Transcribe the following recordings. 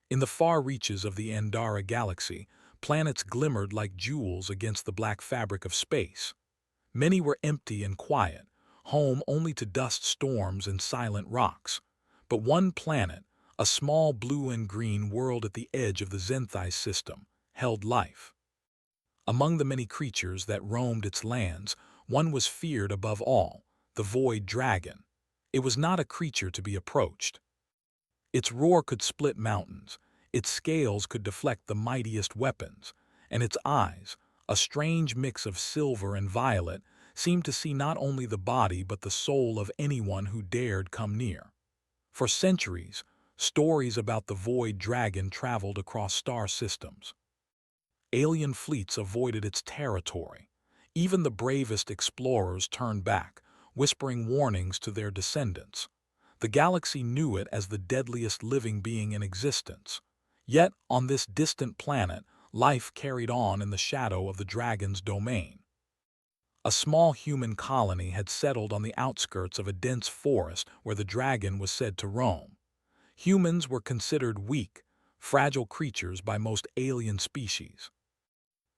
In the far reaches of the Andara galaxy, planets glimmered like jewels against the black fabric of space. Many were empty and quiet, home only to dust storms and silent rocks. But one planet, a small blue and green world at the edge of the Zenthi system, held life. Among the many creatures that roamed its lands, one was feared above all, the Void Dragon. It was not a creature to be approached. Its roar could split mountains, its scales could deflect the mightiest weapons, and its eyes, a strange mix of silver and violet, seemed to see not only the body but the soul of anyone who dared come near. For centuries, stories about the Void Dragon traveled across star systems. Alien fleets avoided its territory. Even the bravest explorers turned back, whispering warnings to their descendants. The galaxy knew it as the deadliest living being in existence. Yet, on this distant planet, life carried on in the shadow of the dragon's domain. A small human colony had settled on the outskirts of a dense forest where the dragon was said to roam. Humans were considered weak, fragile creatures by most alien species.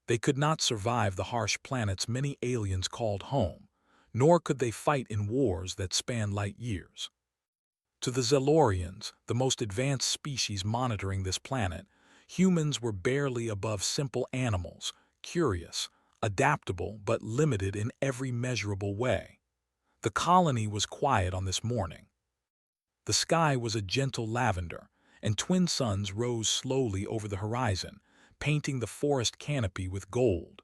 They could not survive the harsh planets many aliens called home, nor could they fight in wars that spanned light years. To the Zellorians, the most advanced species monitoring this planet, humans were barely above simple animals, curious, adaptable, but limited in every measurable way. The colony was quiet on this morning. The sky was a gentle lavender, and twin suns rose slowly over the horizon, painting the forest canopy with gold.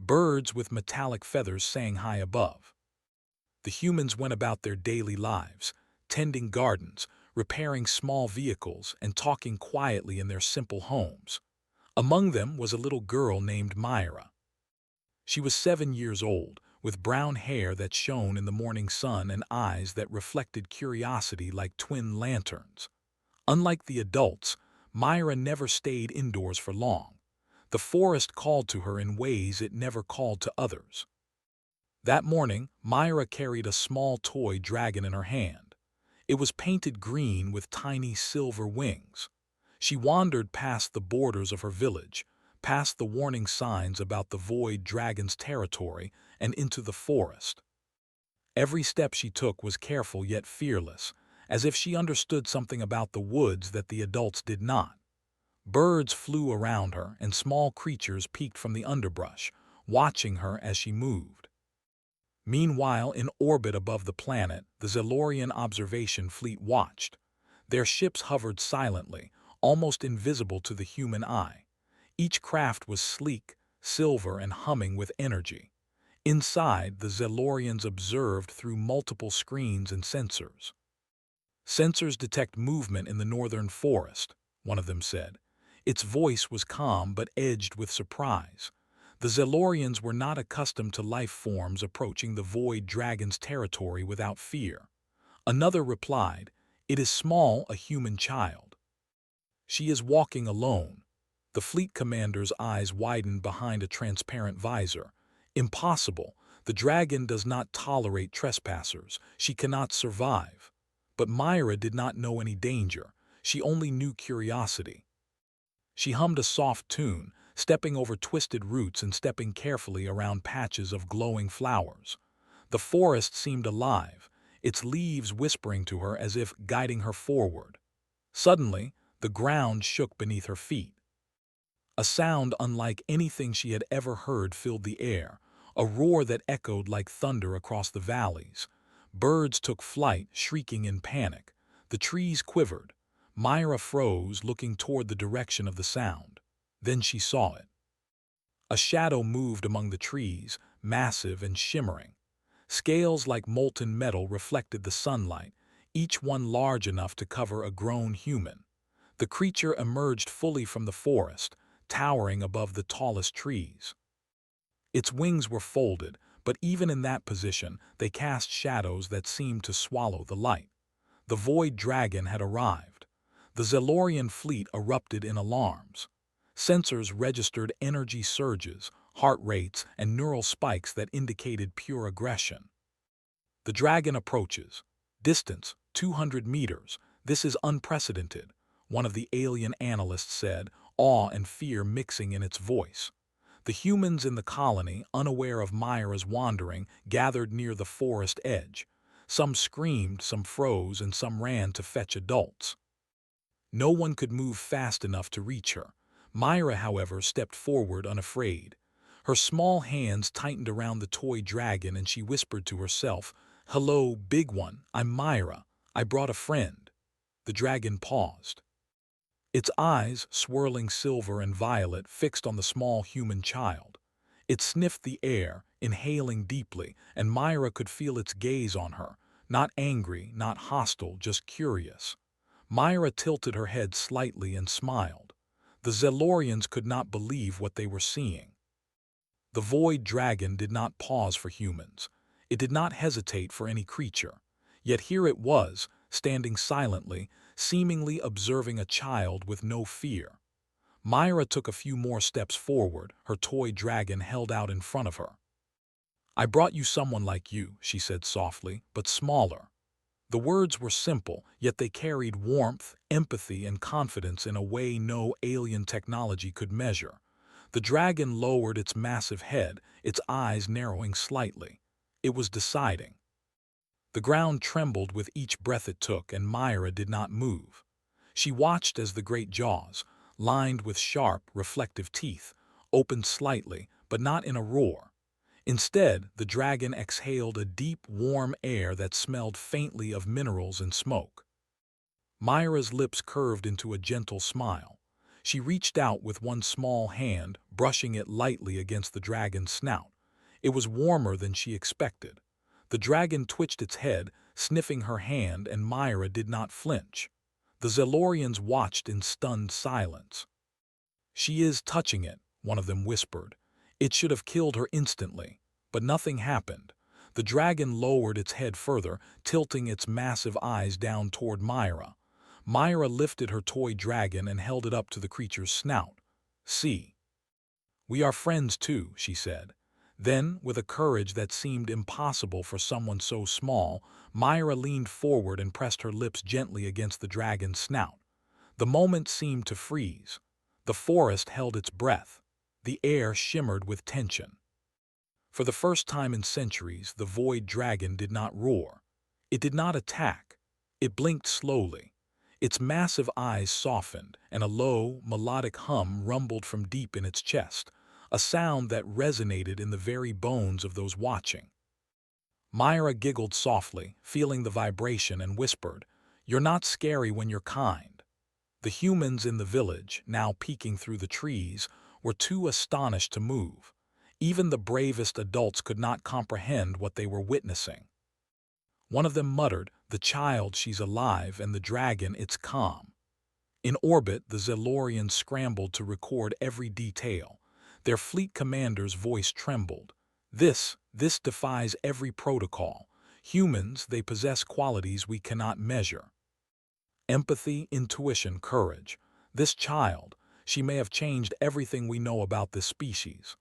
Birds with metallic feathers sang high above. The humans went about their daily lives, tending gardens, repairing small vehicles, and talking quietly in their simple homes. Among them was a little girl named Myra. She was 7 years old, with brown hair that shone in the morning sun and eyes that reflected curiosity like twin lanterns. Unlike the adults, Myra never stayed indoors for long. The forest called to her in ways it never called to others. That morning, Myra carried a small toy dragon in her hand. It was painted green with tiny silver wings. She wandered past the borders of her village, past the warning signs about the Void Dragon's territory, and into the forest. Every step she took was careful yet fearless, as if she understood something about the woods that the adults did not. Birds flew around her, and small creatures peeked from the underbrush, watching her as she moved. Meanwhile, in orbit above the planet, the Zellorian observation fleet watched. Their ships hovered silently, almost invisible to the human eye. Each craft was sleek, silver, and humming with energy. Inside, the Zellorians observed through multiple screens and sensors. "Sensors detect movement in the northern forest," one of them said. Its voice was calm but edged with surprise. The Zellorians were not accustomed to life forms approaching the Void Dragon's territory without fear. Another replied, "It is small, a human child. She is walking alone." The fleet commander's eyes widened behind a transparent visor. "Impossible. The dragon does not tolerate trespassers. She cannot survive." But Myra did not know any danger. She only knew curiosity. She hummed a soft tune, stepping over twisted roots and stepping carefully around patches of glowing flowers. The forest seemed alive, its leaves whispering to her as if guiding her forward. Suddenly, the ground shook beneath her feet. A sound unlike anything she had ever heard filled the air, a roar that echoed like thunder across the valleys. Birds took flight, shrieking in panic. The trees quivered. Myra froze, looking toward the direction of the sound. Then she saw it. A shadow moved among the trees, massive and shimmering. Scales like molten metal reflected the sunlight, each one large enough to cover a grown human. The creature emerged fully from the forest, towering above the tallest trees. Its wings were folded, but even in that position, they cast shadows that seemed to swallow the light. The Void Dragon had arrived. The Zellorian fleet erupted in alarms. Sensors registered energy surges, heart rates, and neural spikes that indicated pure aggression. The dragon approaches. Distance, 200 meters. This is unprecedented. one of the alien analysts said, awe and fear mixing in its voice. The humans in the colony, unaware of Myra's wandering, gathered near the forest edge. Some screamed, some froze, and some ran to fetch adults. No one could move fast enough to reach her. Myra, however, stepped forward unafraid. Her small hands tightened around the toy dragon and she whispered to herself, "Hello, big one, I'm Myra. I brought a friend." The dragon paused. Its eyes, swirling silver and violet, fixed on the small human child. It sniffed the air, inhaling deeply, and Myra could feel its gaze on her, not angry, not hostile, just curious. Myra tilted her head slightly and smiled. The Zelorians could not believe what they were seeing. The void dragon did not pause for humans. It did not hesitate for any creature. Yet here it was, standing silently, seemingly observing a child with no fear. Myra took a few more steps forward, her toy dragon held out in front of her. "I brought you someone like you," she said softly, "but smaller." The words were simple, yet they carried warmth, empathy, and confidence in a way no alien technology could measure. The dragon lowered its massive head, its eyes narrowing slightly. It was deciding. The ground trembled with each breath it took, and Myra did not move. She watched as the great jaws, lined with sharp, reflective teeth, opened slightly, but not in a roar. Instead, the dragon exhaled a deep, warm air that smelled faintly of minerals and smoke. Myra's lips curved into a gentle smile. She reached out with one small hand, brushing it lightly against the dragon's snout. It was warmer than she expected. The dragon twitched its head, sniffing her hand, and Myra did not flinch. The Zelorians watched in stunned silence. "She is touching it," one of them whispered. "It should have killed her instantly." But nothing happened. The dragon lowered its head further, tilting its massive eyes down toward Myra. Myra lifted her toy dragon and held it up to the creature's snout. "See. We are friends too," she said. Then, with a courage that seemed impossible for someone so small, Myra leaned forward and pressed her lips gently against the dragon's snout. The moment seemed to freeze. The forest held its breath. The air shimmered with tension. For the first time in centuries, the void dragon did not roar. It did not attack. It blinked slowly. Its massive eyes softened, and a low, melodic hum rumbled from deep in its chest, a sound that resonated in the very bones of those watching. Myra giggled softly, feeling the vibration, and whispered, "You're not scary when you're kind." The humans in the village, now peeking through the trees, were too astonished to move. Even the bravest adults could not comprehend what they were witnessing. One of them muttered, "The child, she's alive, and the dragon, it's calm." In orbit, the Zelorians scrambled to record every detail. Their fleet commander's voice trembled. This defies every protocol. Humans, they possess qualities we cannot measure. Empathy, intuition, courage. This child, she may have changed everything we know about this species."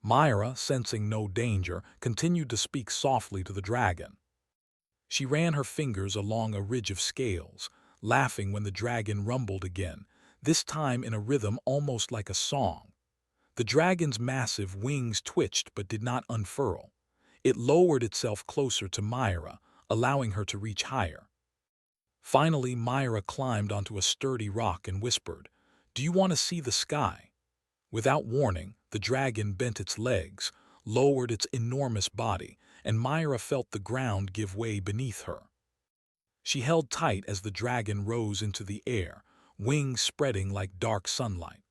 Myra, sensing no danger, continued to speak softly to the dragon. She ran her fingers along a ridge of scales, laughing when the dragon rumbled again, this time in a rhythm almost like a song. The dragon's massive wings twitched but did not unfurl. It lowered itself closer to Myra, allowing her to reach higher. Finally, Myra climbed onto a sturdy rock and whispered, "Do you want to see the sky?" Without warning, the dragon bent its legs, lowered its enormous body, and Myra felt the ground give way beneath her. She held tight as the dragon rose into the air, wings spreading like dark sunlight.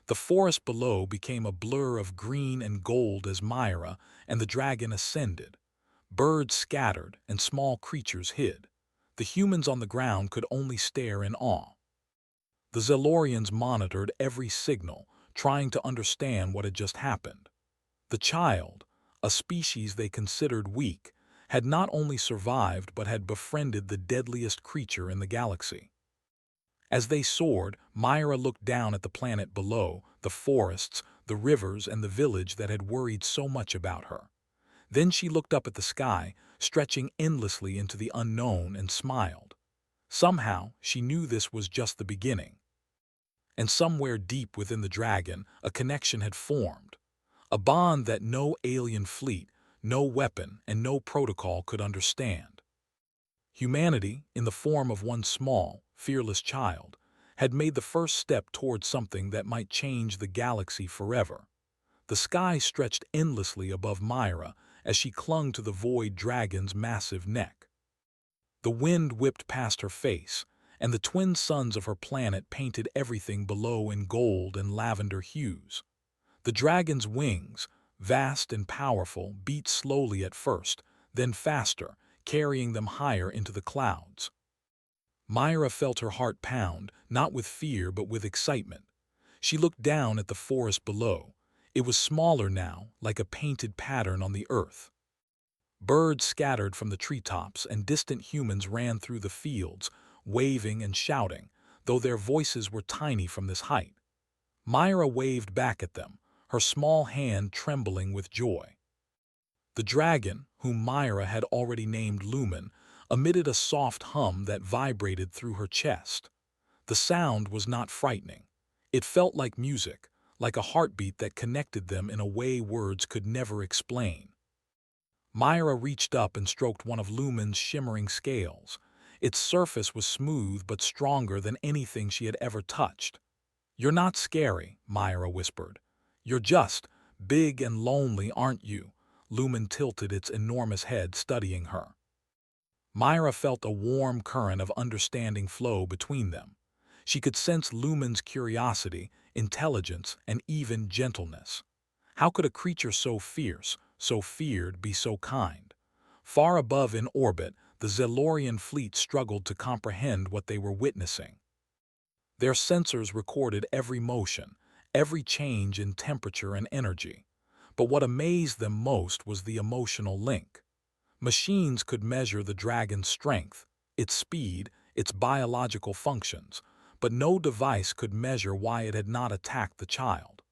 The forest below became a blur of green and gold as Myra and the dragon ascended. Birds scattered and small creatures hid. The humans on the ground could only stare in awe. The Zelorians monitored every signal, trying to understand what had just happened. The child, a species they considered weak, had not only survived but had befriended the deadliest creature in the galaxy. As they soared, Myra looked down at the planet below, the forests, the rivers, and the village that had worried so much about her. Then she looked up at the sky, stretching endlessly into the unknown, and smiled. Somehow, she knew this was just the beginning. And somewhere deep within the dragon, a connection had formed. A bond that no alien fleet, no weapon, and no protocol could understand. Humanity, in the form of one small, fearless child, had made the first step toward something that might change the galaxy forever. The sky stretched endlessly above Myra as she clung to the void dragon's massive neck. The wind whipped past her face, and the twin suns of her planet painted everything below in gold and lavender hues. The dragon's wings, vast and powerful, beat slowly at first, then faster, carrying them higher into the clouds. Myra felt her heart pound, not with fear but with excitement. She looked down at the forest below. It was smaller now, like a painted pattern on the earth. Birds scattered from the treetops and distant humans ran through the fields, waving and shouting, though their voices were tiny from this height. Myra waved back at them, her small hand trembling with joy. The dragon, whom Myra had already named Lumen, emitted a soft hum that vibrated through her chest. The sound was not frightening. It felt like music, like a heartbeat that connected them in a way words could never explain. Myra reached up and stroked one of Lumen's shimmering scales. Its surface was smooth but stronger than anything she had ever touched. "You're not scary," Myra whispered. "You're just big and lonely, aren't you?" Lumen tilted its enormous head, studying her. Myra felt a warm current of understanding flow between them. She could sense Lumen's curiosity, intelligence, and even gentleness. How could a creature so fierce, so feared, be so kind? Far above in orbit, the Zelorian fleet struggled to comprehend what they were witnessing. Their sensors recorded every motion, every change in temperature and energy. But what amazed them most was the emotional link. Machines could measure the dragon's strength, its speed, its biological functions, but no device could measure why it had not attacked the child.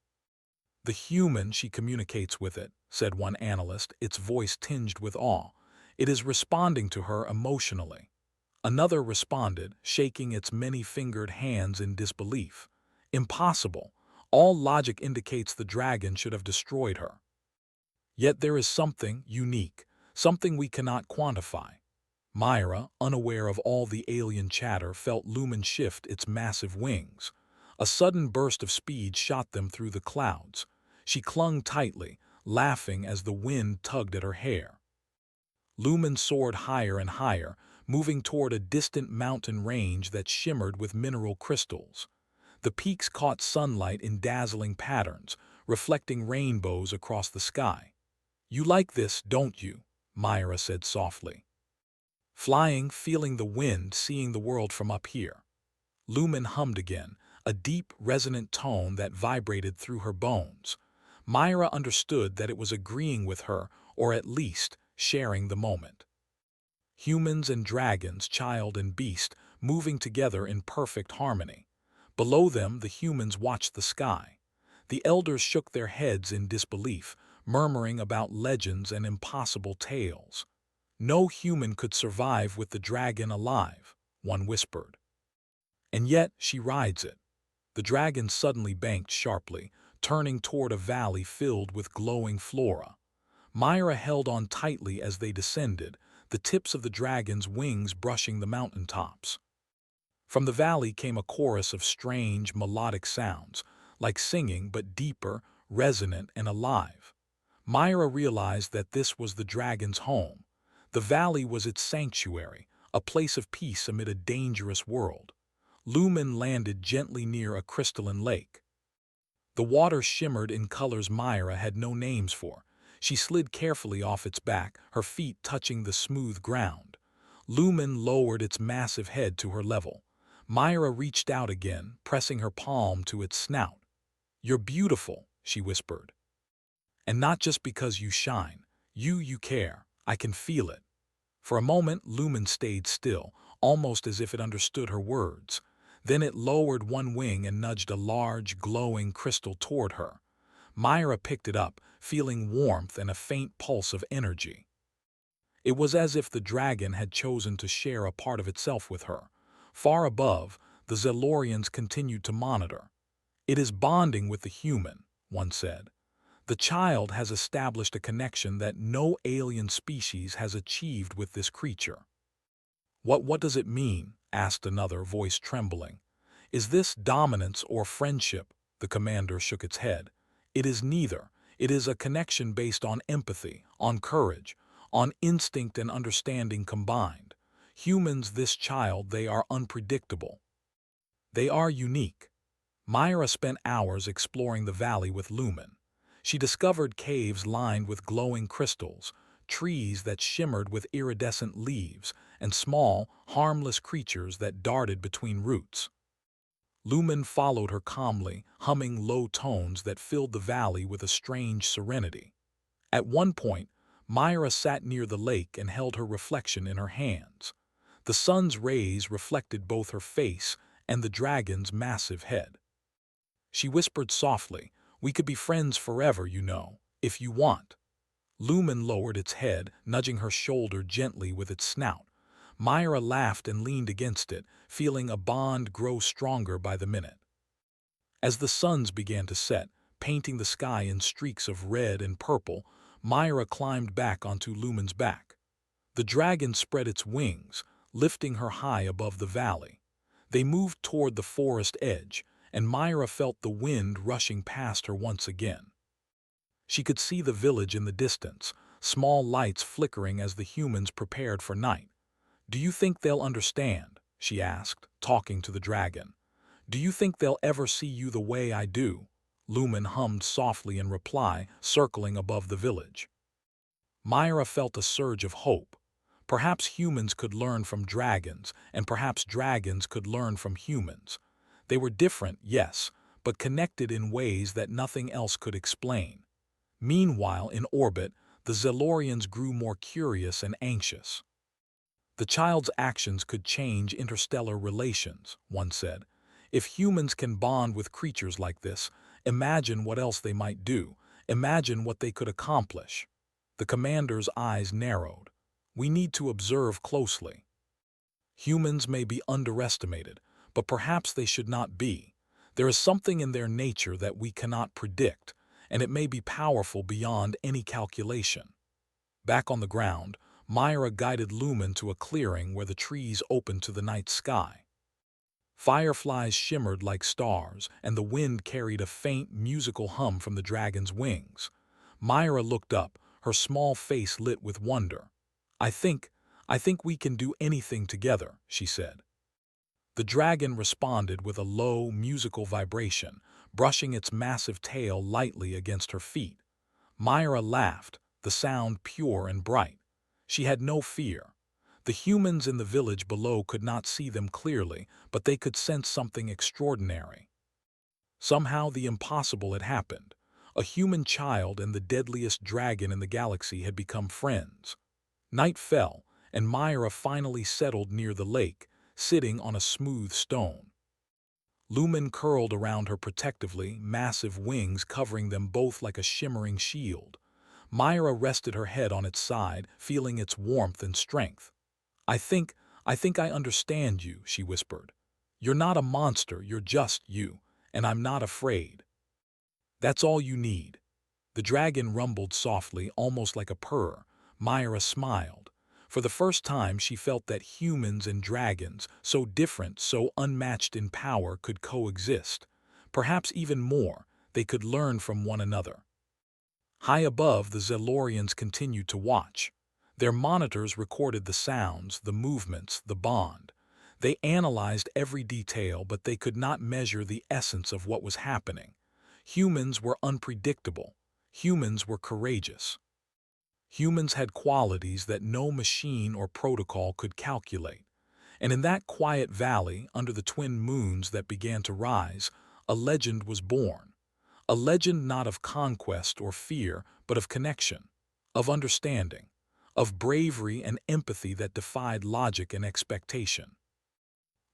"The human she communicates with it," said one analyst, its voice tinged with awe. "It is responding to her emotionally." Another responded, shaking its many-fingered hands in disbelief. "Impossible. All logic indicates the dragon should have destroyed her." "Yet there is something unique, something we cannot quantify." Myra, unaware of all the alien chatter, felt Lumen shift its massive wings. A sudden burst of speed shot them through the clouds. She clung tightly, laughing as the wind tugged at her hair. Lumen soared higher and higher, moving toward a distant mountain range that shimmered with mineral crystals. The peaks caught sunlight in dazzling patterns, reflecting rainbows across the sky. "You like this, don't you?" Myra said softly. "Flying, feeling the wind, seeing the world from up here." Lumen hummed again, a deep, resonant tone that vibrated through her bones. Myra understood that it was agreeing with her, or at least sharing the moment. Humans and dragons, child and beast, moving together in perfect harmony. Below them, the humans watched the sky. The elders shook their heads in disbelief, murmuring about legends and impossible tales. "No human could survive with the dragon alive," one whispered. "And yet she rides it." The dragon suddenly banked sharply, turning toward a valley filled with glowing flora. Myra held on tightly as they descended, the tips of the dragon's wings brushing the mountaintops. From the valley came a chorus of strange, melodic sounds, like singing but deeper, resonant, and alive. Myra realized that this was the dragon's home. The valley was its sanctuary, a place of peace amid a dangerous world. Lumen landed gently near a crystalline lake. The water shimmered in colors Myra had no names for. She slid carefully off its back, her feet touching the smooth ground. Lumen lowered its massive head to her level. Myra reached out again, pressing her palm to its snout. "You're beautiful," she whispered. "And not just because you shine. You care. I can feel it." For a moment, Lumen stayed still, almost as if it understood her words. Then it lowered one wing and nudged a large, glowing crystal toward her. Myra picked it up, feeling warmth and a faint pulse of energy. It was as if the dragon had chosen to share a part of itself with her. Far above, the Zellorians continued to monitor. "It is bonding with the human," one said. "The child has established a connection that no alien species has achieved with this creature." What does it mean?" asked another, voice trembling. "Is this dominance or friendship?" The commander shook its head. "It is neither. It is a connection based on empathy, on courage, on instinct and understanding combined. Humans, this child, they are unpredictable. They are unique." Myra spent hours exploring the valley with Lumen. She discovered caves lined with glowing crystals, trees that shimmered with iridescent leaves, and small, harmless creatures that darted between roots. Lumen followed her calmly, humming low tones that filled the valley with a strange serenity. At one point, Myra sat near the lake and held her reflection in her hands. The sun's rays reflected both her face and the dragon's massive head. She whispered softly, "We could be friends forever, you know, if you want." Lumen lowered its head, nudging her shoulder gently with its snout. Myra laughed and leaned against it, feeling a bond grow stronger by the minute. As the suns began to set, painting the sky in streaks of red and purple, Myra climbed back onto Lumen's back. The dragon spread its wings, lifting her high above the valley. They moved toward the forest edge, and Myra felt the wind rushing past her once again. She could see the village in the distance, small lights flickering as the humans prepared for night. "Do you think they'll understand?" she asked, talking to the dragon. "Do you think they'll ever see you the way I do?" Lumen hummed softly in reply, circling above the village. Myra felt a surge of hope. Perhaps humans could learn from dragons, and perhaps dragons could learn from humans. They were different, yes, but connected in ways that nothing else could explain. Meanwhile, in orbit, the Zellorians grew more curious and anxious. "The child's actions could change interstellar relations," one said. "If humans can bond with creatures like this, imagine what else they might do. Imagine what they could accomplish." The commander's eyes narrowed. "We need to observe closely. Humans may be underestimated, but perhaps they should not be. There is something in their nature that we cannot predict, and it may be powerful beyond any calculation." Back on the ground, Myra guided Lumen to a clearing where the trees opened to the night sky. Fireflies shimmered like stars, and the wind carried a faint, musical hum from the dragon's wings. Myra looked up, her small face lit with wonder. I think we can do anything together," she said. The dragon responded with a low, musical vibration, brushing its massive tail lightly against her feet. Myra laughed, the sound pure and bright. She had no fear. The humans in the village below could not see them clearly, but they could sense something extraordinary. Somehow the impossible had happened. A human child and the deadliest dragon in the galaxy had become friends. Night fell, and Myra finally settled near the lake, sitting on a smooth stone. Lumen curled around her protectively, massive wings covering them both like a shimmering shield. Myra rested her head on its side, feeling its warmth and strength. I think I understand you," she whispered. "You're not a monster, you're just you, and I'm not afraid. That's all you need." The dragon rumbled softly, almost like a purr. Myra smiled. For the first time she felt that humans and dragons, so different, so unmatched in power, could coexist. Perhaps even more, they could learn from one another. High above, the Zellorians continued to watch. Their monitors recorded the sounds, the movements, the bond. They analyzed every detail, but they could not measure the essence of what was happening. Humans were unpredictable. Humans were courageous. Humans had qualities that no machine or protocol could calculate. And in that quiet valley, under the twin moons that began to rise, a legend was born. A legend not of conquest or fear, but of connection, of understanding, of bravery and empathy that defied logic and expectation.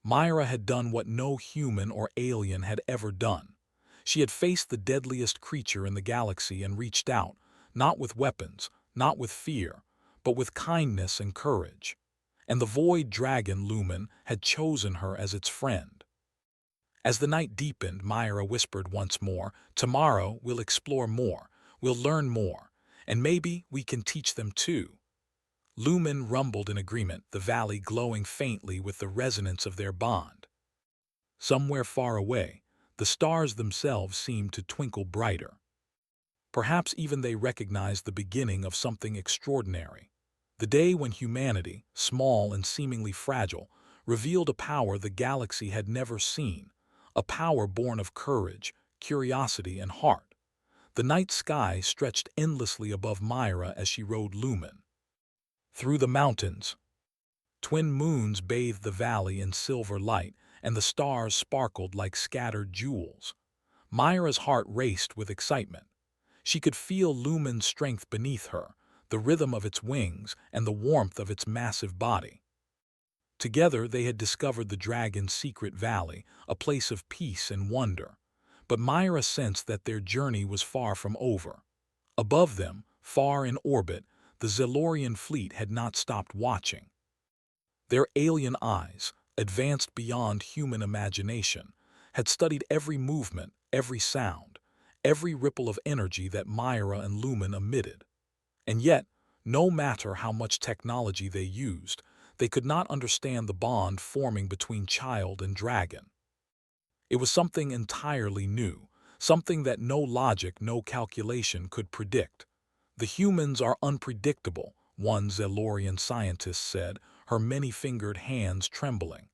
Myra had done what no human or alien had ever done. She had faced the deadliest creature in the galaxy and reached out, not with weapons, not with fear, but with kindness and courage. and the void dragon Lumen had chosen her as its friend. As the night deepened, Myra whispered once more, "Tomorrow we'll explore more, we'll learn more, and maybe we can teach them too." Lumen rumbled in agreement, the valley glowing faintly with the resonance of their bond. Somewhere far away, the stars themselves seemed to twinkle brighter. Perhaps even they recognized the beginning of something extraordinary. The day when humanity, small and seemingly fragile, revealed a power the galaxy had never seen, a power born of courage, curiosity, and heart. The night sky stretched endlessly above Myra as she rode Lumen. Through the mountains, twin moons bathed the valley in silver light, and the stars sparkled like scattered jewels. Myra's heart raced with excitement. She could feel Lumen's strength beneath her, the rhythm of its wings, and the warmth of its massive body. Together they had discovered the dragon's secret valley, a place of peace and wonder. But Myra sensed that their journey was far from over. Above them, far in orbit, the Zelorian fleet had not stopped watching. Their alien eyes, advanced beyond human imagination, had studied every movement, every sound, every ripple of energy that Myra and Lumen emitted. And yet, no matter how much technology they used, they could not understand the bond forming between child and dragon. It was something entirely new, something that no logic, no calculation could predict. "The humans are unpredictable," one Zelorian scientist said, her many-fingered hands trembling.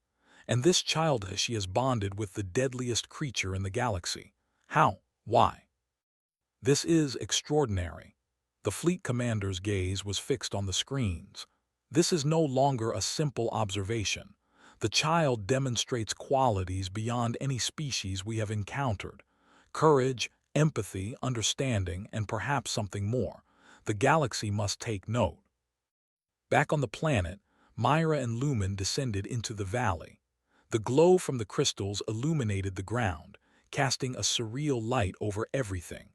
"And this child she has bonded with the deadliest creature in the galaxy. How? Why?" "This is extraordinary." The fleet commander's gaze was fixed on the screens. "This is no longer a simple observation. The child demonstrates qualities beyond any species we have encountered. Courage, empathy, understanding, and perhaps something more. The galaxy must take note." Back on the planet, Myra and Lumen descended into the valley. The glow from the crystals illuminated the ground, casting a surreal light over everything.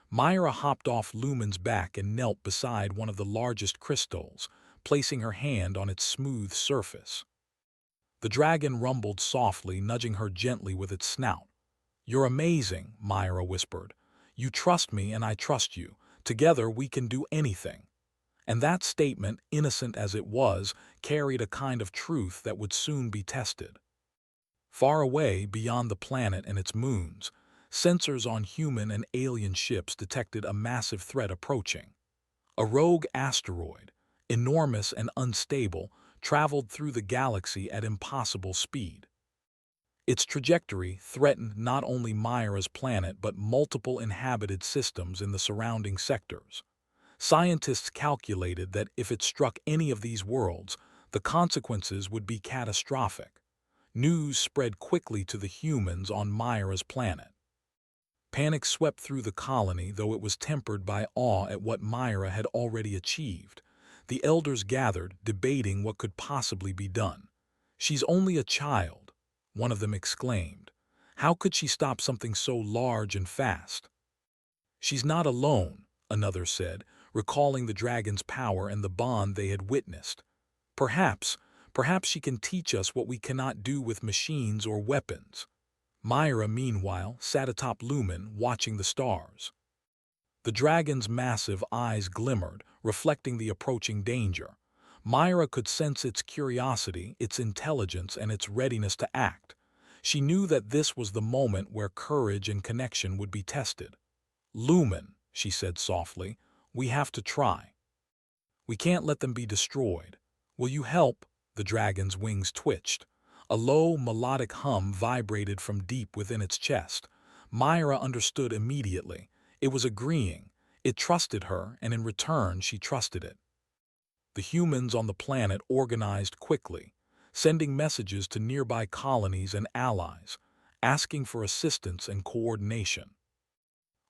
Myra hopped off Lumen's back and knelt beside one of the largest crystals, placing her hand on its smooth surface. The dragon rumbled softly, nudging her gently with its snout. "You're amazing," Myra whispered. "You trust me and I trust you. Together we can do anything." And that statement, innocent as it was, carried a kind of truth that would soon be tested. Far away, beyond the planet and its moons, sensors on human and alien ships detected a massive threat approaching. A rogue asteroid, enormous and unstable, traveled through the galaxy at impossible speed. Its trajectory threatened not only Myra's planet but multiple inhabited systems in the surrounding sectors. Scientists calculated that if it struck any of these worlds, the consequences would be catastrophic. News spread quickly to the humans on Myra's planet. Panic swept through the colony, though it was tempered by awe at what Myra had already achieved. The elders gathered, debating what could possibly be done. "She's only a child," one of them exclaimed. "How could she stop something so large and fast?" "She's not alone," another said, recalling the dragon's power and the bond they had witnessed. Perhaps she can teach us what we cannot do with machines or weapons." Myra, meanwhile, sat atop Lumen, watching the stars. The dragon's massive eyes glimmered, reflecting the approaching danger. Myra could sense its curiosity, its intelligence, and its readiness to act. She knew that this was the moment where courage and connection would be tested. "Lumen," she said softly, "we have to try. We can't let them be destroyed. Will you help?" The dragon's wings twitched. A low, melodic hum vibrated from deep within its chest. Myra understood immediately. It was agreeing. It trusted her, and in return she trusted it. The humans on the planet organized quickly, sending messages to nearby colonies and allies, asking for assistance and coordination.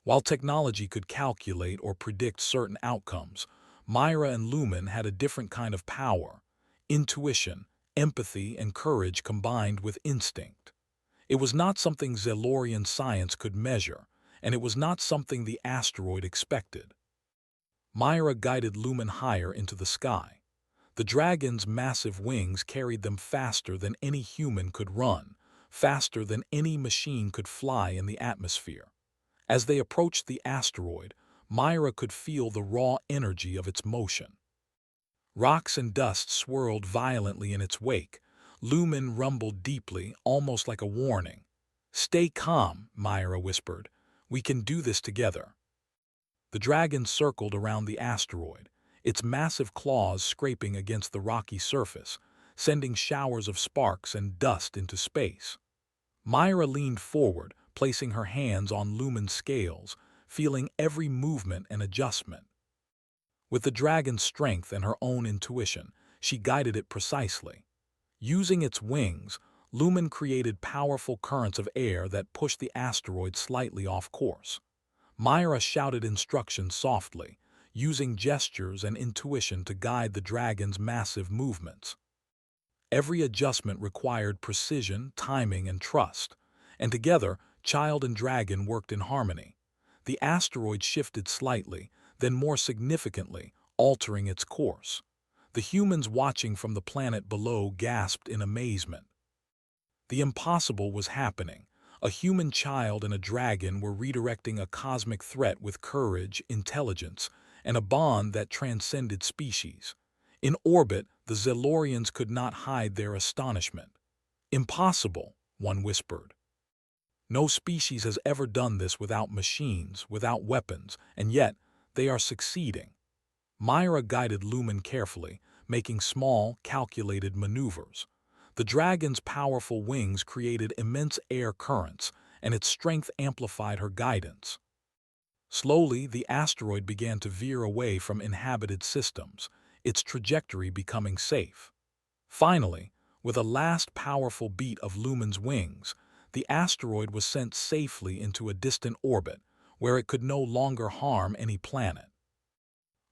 While technology could calculate or predict certain outcomes, Myra and Lumen had a different kind of power: intuition, empathy, and courage combined with instinct. It was not something Zelorian science could measure, and it was not something the asteroid expected. Myra guided Lumen higher into the sky. The dragon's massive wings carried them faster than any human could run, faster than any machine could fly in the atmosphere. As they approached the asteroid, Myra could feel the raw energy of its motion. Rocks and dust swirled violently in its wake. Lumen rumbled deeply, almost like a warning. "Stay calm," Myra whispered. "We can do this together." The dragon circled around the asteroid, its massive claws scraping against the rocky surface, sending showers of sparks and dust into space. Myra leaned forward, placing her hands on Lumen's scales, feeling every movement and adjustment. With the dragon's strength and her own intuition, she guided it precisely. Using its wings, Lumen created powerful currents of air that pushed the asteroid slightly off course. Myra shouted instructions softly, using gestures and intuition to guide the dragon's massive movements. Every adjustment required precision, timing, and trust, and together, child and dragon worked in harmony. The asteroid shifted slightly, then more significantly, altering its course. The humans watching from the planet below gasped in amazement. The impossible was happening. A human child and a dragon were redirecting a cosmic threat with courage, intelligence, and a bond that transcended species. In orbit, the Zellorians could not hide their astonishment. "Impossible," one whispered. "No species has ever done this without machines, without weapons, and yet they are succeeding." Myra guided Lumen carefully, making small, calculated maneuvers. The dragon's powerful wings created immense air currents, and its strength amplified her guidance. Slowly, the asteroid began to veer away from inhabited systems, its trajectory becoming safe. Finally, with a last powerful beat of Lumen's wings, the asteroid was sent safely into a distant orbit, where it could no longer harm any planet.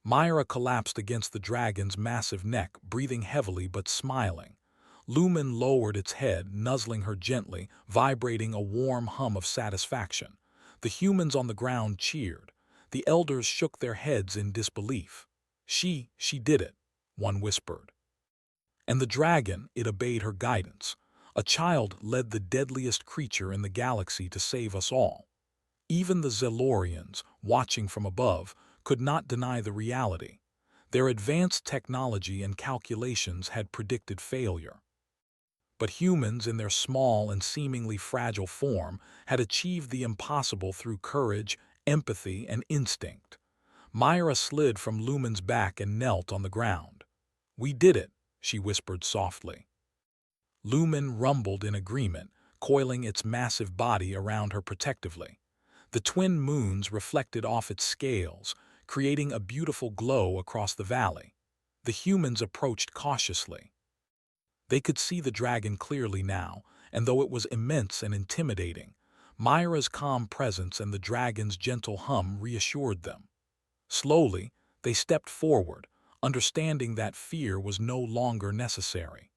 Myra collapsed against the dragon's massive neck, breathing heavily but smiling. Lumen lowered its head, nuzzling her gently, vibrating a warm hum of satisfaction. The humans on the ground cheered. The elders shook their heads in disbelief. She did it," one whispered. And the dragon, it obeyed her guidance. A child led the deadliest creature in the galaxy to save us all. Even the Zellorians, watching from above, could not deny the reality. Their advanced technology and calculations had predicted failure. But humans, in their small and seemingly fragile form, had achieved the impossible through courage, empathy, and instinct. Myra slid from Lumen's back and knelt on the ground. "We did it," she whispered softly. Lumen rumbled in agreement, coiling its massive body around her protectively. The twin moons reflected off its scales, creating a beautiful glow across the valley. The humans approached cautiously. They could see the dragon clearly now, and though it was immense and intimidating, Myra's calm presence and the dragon's gentle hum reassured them. Slowly, they stepped forward, understanding that fear was no longer necessary.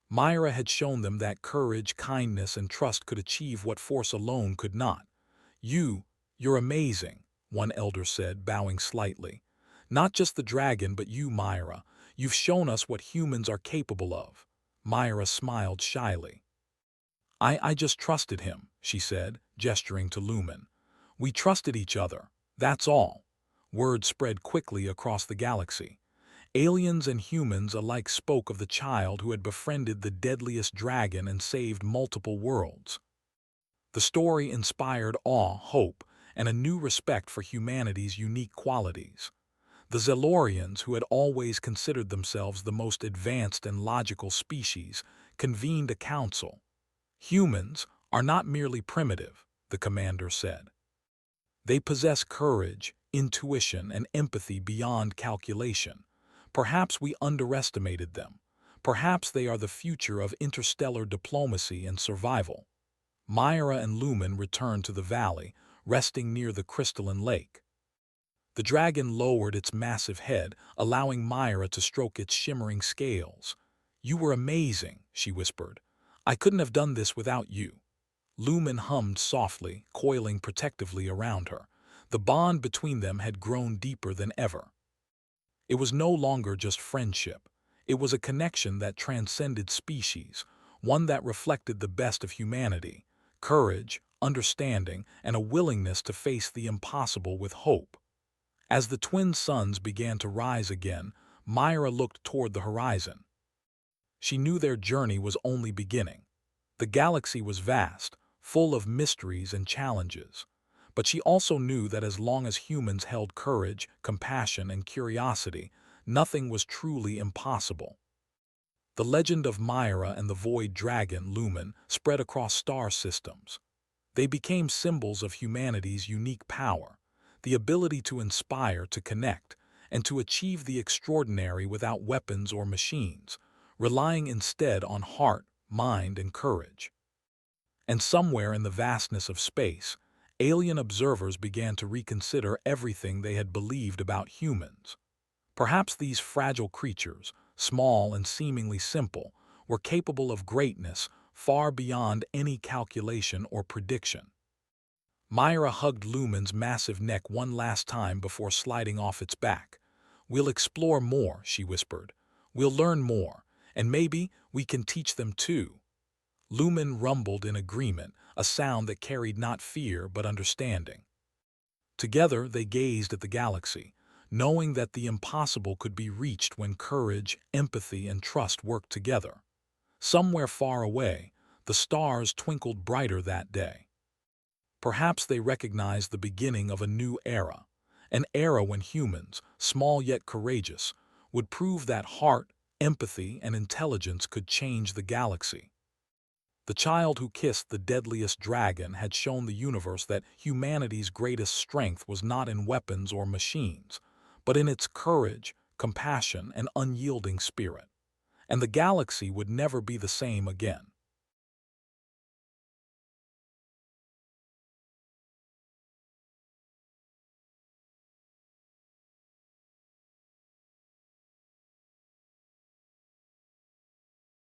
Myra had shown them that courage, kindness, and trust could achieve what force alone could not. You're amazing," one elder said, bowing slightly. "Not just the dragon, but you, Myra. You've shown us what humans are capable of." Myra smiled shyly. I just trusted him," she said, gesturing to Lumen. "We trusted each other, that's all." Word spread quickly across the galaxy. Aliens and humans alike spoke of the child who had befriended the deadliest dragon and saved multiple worlds. The story inspired awe, hope, and a new respect for humanity's unique qualities. The Zellorians, who had always considered themselves the most advanced and logical species, convened a council. "Humans are not merely primitive," the commander said. "They possess courage, intuition, and empathy beyond calculation. Perhaps we underestimated them. Perhaps they are the future of interstellar diplomacy and survival." Myra and Lumen returned to the valley, resting near the crystalline lake. The dragon lowered its massive head, allowing Myra to stroke its shimmering scales. "You were amazing," she whispered. "I couldn't have done this without you." Lumen hummed softly, coiling protectively around her. The bond between them had grown deeper than ever. It was no longer just friendship. It was a connection that transcended species, one that reflected the best of humanity: courage, understanding, and a willingness to face the impossible with hope. As the twin suns began to rise again, Myra looked toward the horizon. She knew their journey was only beginning. The galaxy was vast, full of mysteries and challenges. But she also knew that as long as humans held courage, compassion, and curiosity, nothing was truly impossible. The legend of Myra and the Void Dragon Lumen spread across star systems. They became symbols of humanity's unique power, the ability to inspire, to connect, and to achieve the extraordinary without weapons or machines, relying instead on heart, mind, and courage. And somewhere in the vastness of space, alien observers began to reconsider everything they had believed about humans. Perhaps these fragile creatures, small and seemingly simple, were capable of greatness far beyond any calculation or prediction. Myra hugged Lumen's massive neck one last time before sliding off its back. "We'll explore more," she whispered. "We'll learn more, and maybe we can teach them too." Lumen rumbled in agreement, a sound that carried not fear but understanding. Together they gazed at the galaxy, knowing that the impossible could be reached when courage, empathy, and trust worked together. Somewhere far away, the stars twinkled brighter that day. Perhaps they recognized the beginning of a new era, an era when humans, small yet courageous, would prove that heart, empathy, and intelligence could change the galaxy. The child who kissed the deadliest dragon had shown the universe that humanity's greatest strength was not in weapons or machines, but in its courage, compassion, and unyielding spirit. And the galaxy would never be the same again.